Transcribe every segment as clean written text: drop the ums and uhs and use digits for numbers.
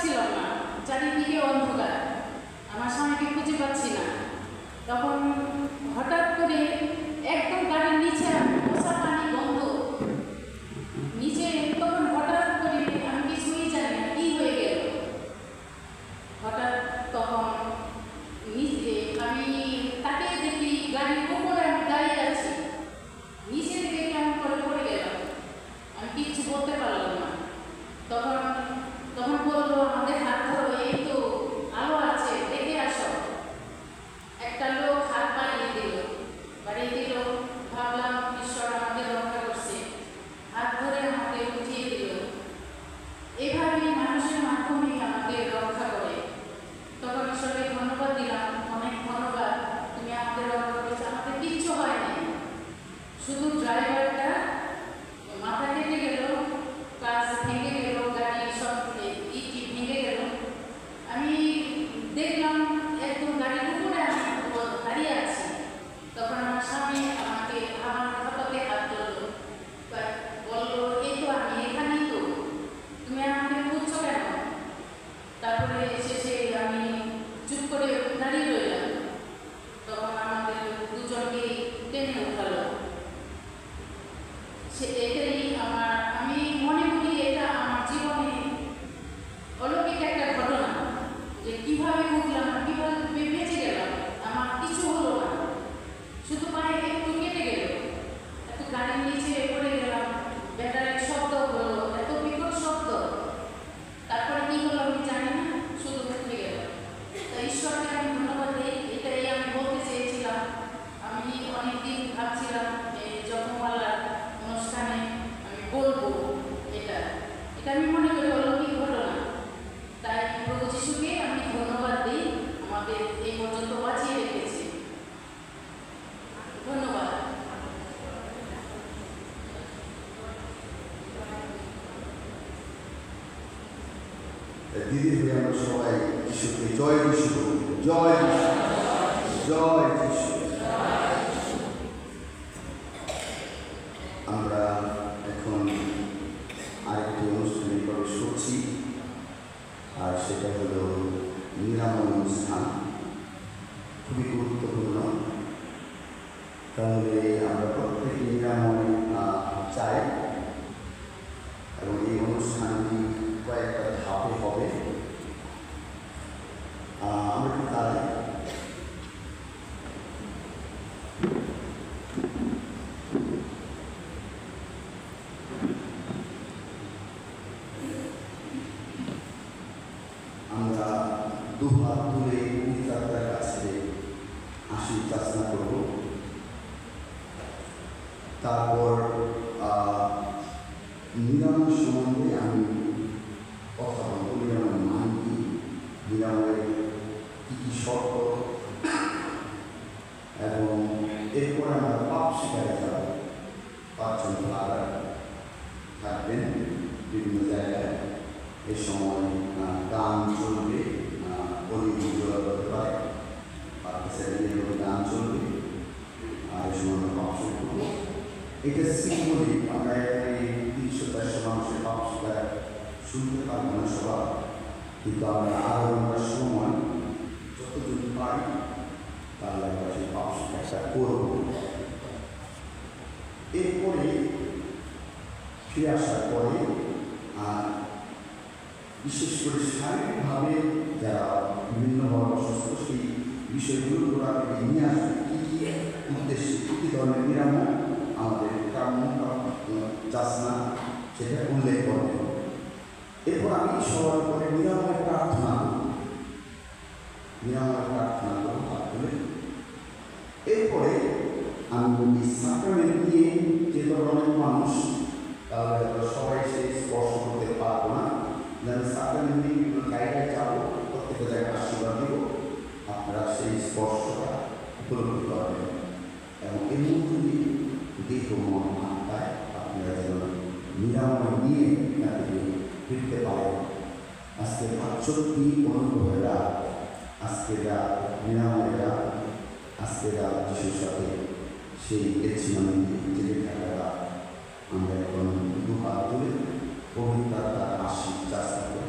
পাচ্ছিলাম না, চারিদিকে অন্ধকার, আমার স্বামীকে খুঁজে পাচ্ছি না। তখন হঠাৎ করে একদম গাড়ির নিচে মশা পানি গন্ধ নিচে, তখন হঠাৎ করে আমি কিছুই জানি না কি হয়ে গেল। হঠাৎ তখন নিচে আমি তাকে দেখি গাড়ির উপরে আমি দাঁড়িয়ে আছি, নিচে থেকে কেমন করে পড়ে গেলাম, আমি কিচ্ছু বলতে পারলাম না। তখন তখন বললো, আমাদের হাত ধরো, এই তো আলো আছে, দেখে আসো। একটা লোক হাত বাড়িয়ে দিল, ভাবলাম ঈশ্বর আমাদের রক্ষা করছে, হাত ধরে আমাকে উঠিয়ে দিল। এভাবেই মানুষের মাধ্যমে আমাকে রক্ষা করে। তখন ঈশ্বরকে ধন্যবাদ দিলাম, অনেক ধন্যবাদ, তুমি আমাদের রক্ষা করেছো, আমাদের কিচ্ছু হয়নি। শুধু ড্রাইভারটা মাথা কেটে গেল, কাজ ভেঙে গেল, গাড়ি সব ইটি ভেঙে গেল। আমি দেখলাম একদম গাড়ির উপরে আমি দাঁড়িয়ে আছি। তখন আমার স্বামী আমাকে আমার হাতে হাত ধরলো, বললো, এই তো আমি এখানেই, তো তুমি আমাকে খুঁজছো কেন? তারপরে শেষে আমি চুপ করে দাঁড়িয়ে রইলাম। তখন আমাদের দুজনকে টেনে উঠালো। এটাই আমি মনে করি এটা আমার জীবনে অলৌকিক একটা ঘটনা, যে কিভাবে উঠলাম, কিভাবে বেঁচে গেলাম, আমার কিছু হলো না, শুধু পায়ে একটু কেটে গেল, এত গাড়ির নিচে পড়ে গেলাম, ব্যাটারির শব্দ হলো, এত বিকট শব্দ, তারপরে কি হলো আমি জানি না, শুধু উঠে গেল। তাই ঈশ্বরকে আমি ধন্যবাদ দিই। এটাই আমি বলতে চেয়েছিলাম। আমি অনেকদিন ভাবছিলাম এই জন্মমালার অনুষ্ঠানে আমি বলবো এটা আমি মনে করি অলৌকিক ঘটনা। তাই প্রভু যিশুকে আমি ধন্যবাদ দিই, আমাদের এই পর্যন্ত বাঁচিয়ে রেখেছে। ধন্যবাদ। দিদি হয়ে আমরা সবাই ঈশ্বরকে জয় যিশু বলি, জয় যিশু, জয় যিশু। আমরা এখন আরেকটি অনুষ্ঠানে প্রবেশ করছি, আর সেটা হলো নিরাময় অনুষ্ঠান। খুবই গুরুত্বপূর্ণ। তাহলে আমরা প্রত্যেকে নিরাময় চাই, এবং এই অনুষ্ঠানটি কয়েকটা ধাপে হবে। আমরা কি তাই আমরা দুহাত তুলে পবিত্রতার কাছে আশীর্বাদ করব। তারপর নিরাময় সম্বন্ধে আমি কথা বলব। নিরাময়ের মান কি, নিরাময়ের কী কী শর্ত, এবং এরপর আমরা পাপ শিকারে যাব। 5 জন ফাদার থাকবেন বিভিন্ন জায়গায়। এ সময় গান চলবে, গান চলবে, আর এ সময় আমরা পাপ শুরু করব। এটা সিম্বলিক। আমরা এখানে 300-400 মানুষের পাপ শিকার শুনতে পারবো না সবাই, কিন্তু আমরা আরো সময় যতজন পাই তাহলে আমরা সেই পাপ শিকারটা করব। এরপরে ফিরে আসার পরে বিশেষ করে শারীরিকভাবে যারা বিভিন্নভাবে অসুস্থ, সেই বিষয়গুলো ওরা নিয়ে আসবে, কী কী উদ্দেশ্যে, কী কী ধরনের নিরাময় আমাদের কাম্য যাচনা, সেটা উল্লেখ করবে। এরপর আমি সবার পরে নিরাময় প্রার্থনা করব, তাহলে এরপরে আমি সাক্রামেন্ট নিয়ে, যেহেতু অনেক মানুষ, তাহলে সবাই সেই স্পর্শ করতে পারবো না, সাক্রামেন্ট নিয়ে বিভিন্ন জায়গায় যাবো, প্রত্যেকটা জায়গায় আশীর্বাদ দেব, আপনারা সেই স্পর্শটা উপলব্ধি করবেন, এবং এর মধ্যে দিয়ে দেহ মন আত্মায় আপনারা যেন নিরাময় নিয়ে তাদেরকে ফিরতে পারেন। আজকে সত্যি অনুভবের রাত, আজকে রাত নিরাময়ের রাত, আজকে রাত যিশুর সাথে সেই গেছিমানে জেগে থাকা রাত। আমরা এখন দুহাত তুলে পবিত্রতার আশীর্বাদ চাষা করে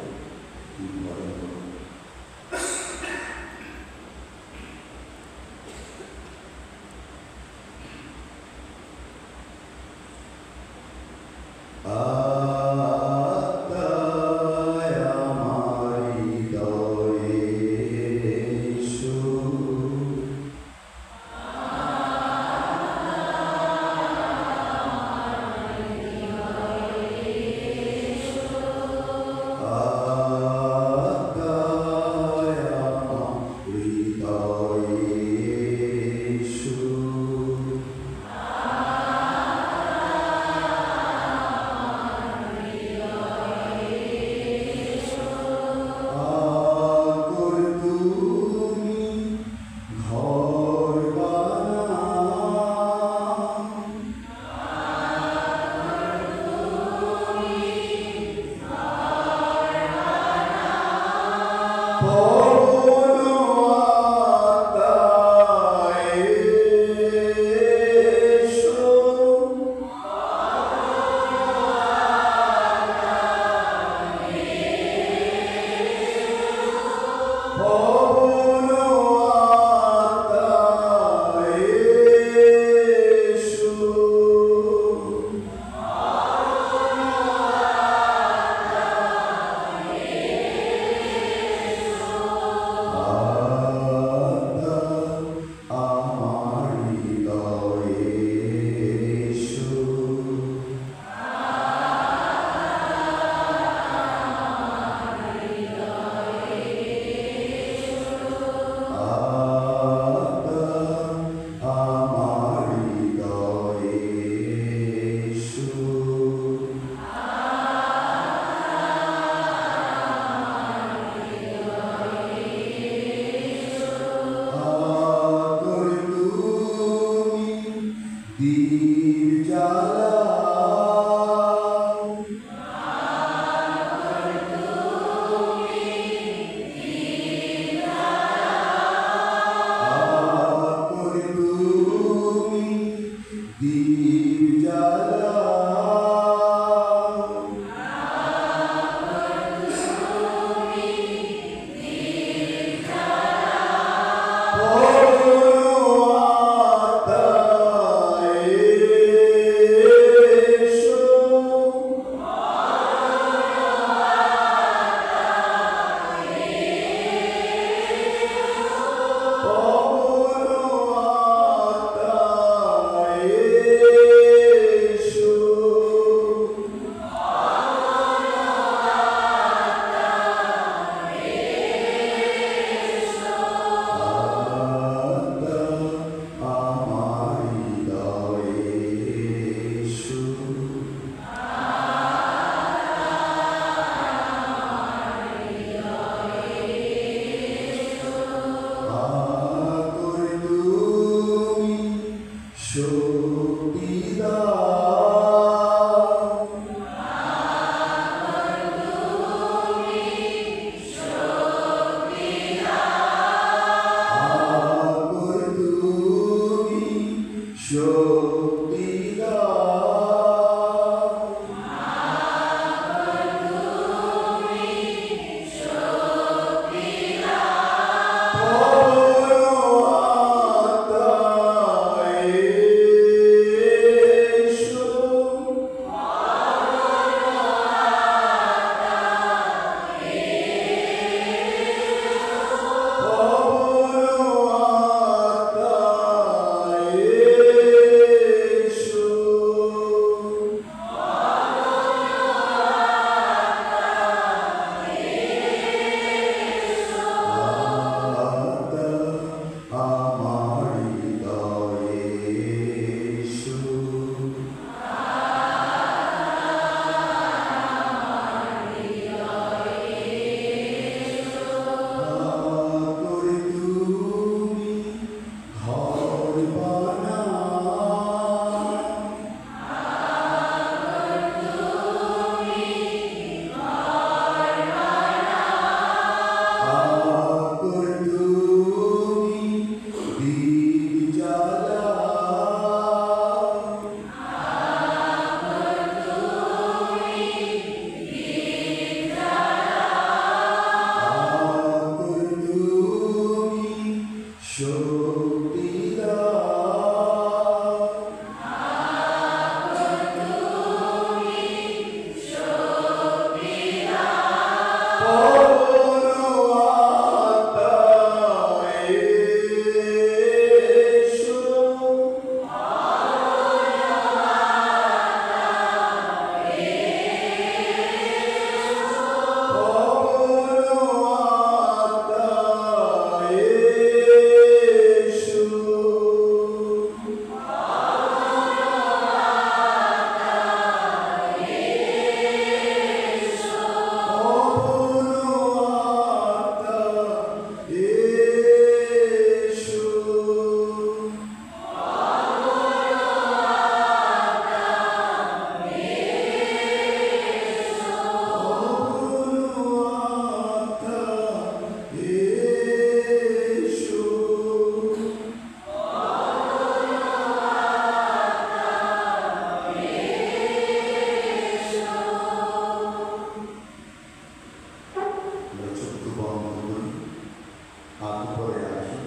হাত উপরে রাখি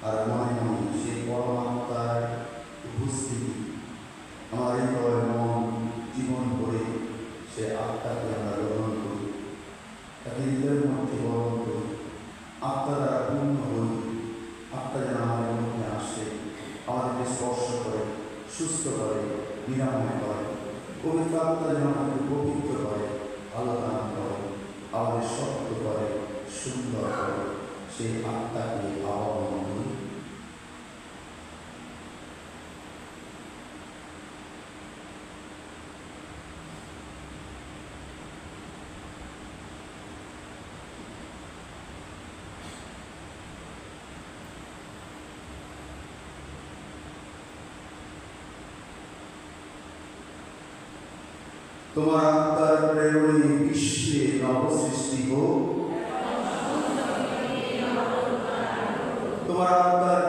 আর মনে মনে সেই পরমাত্মার উপস্থিতি আমার হৃদয় মন জীবন করে সে আত্মাকে আমরা গ্রহণ করি, তাকে হৃদয়ের মধ্যে গ্রহণ করি, আত্মা দ্বারা পূর্ণ হই। আত্মা যেন আমাদের মধ্যে আসে, আমাদেরকে স্পর্শ করে, সুস্থ করে, নিরাময় করে। পবিত্র আত্মা যেন আমাদের পবিত্র করে, ভালো দান করে, আমাদের শক্ত করে, সুন্দর করে। সেই আত্মাকে আহ্বান করি। তোমার আত্মার প্রেরণে বিশ্বে নবসৃষ্টি হোক। তোমার আত্মার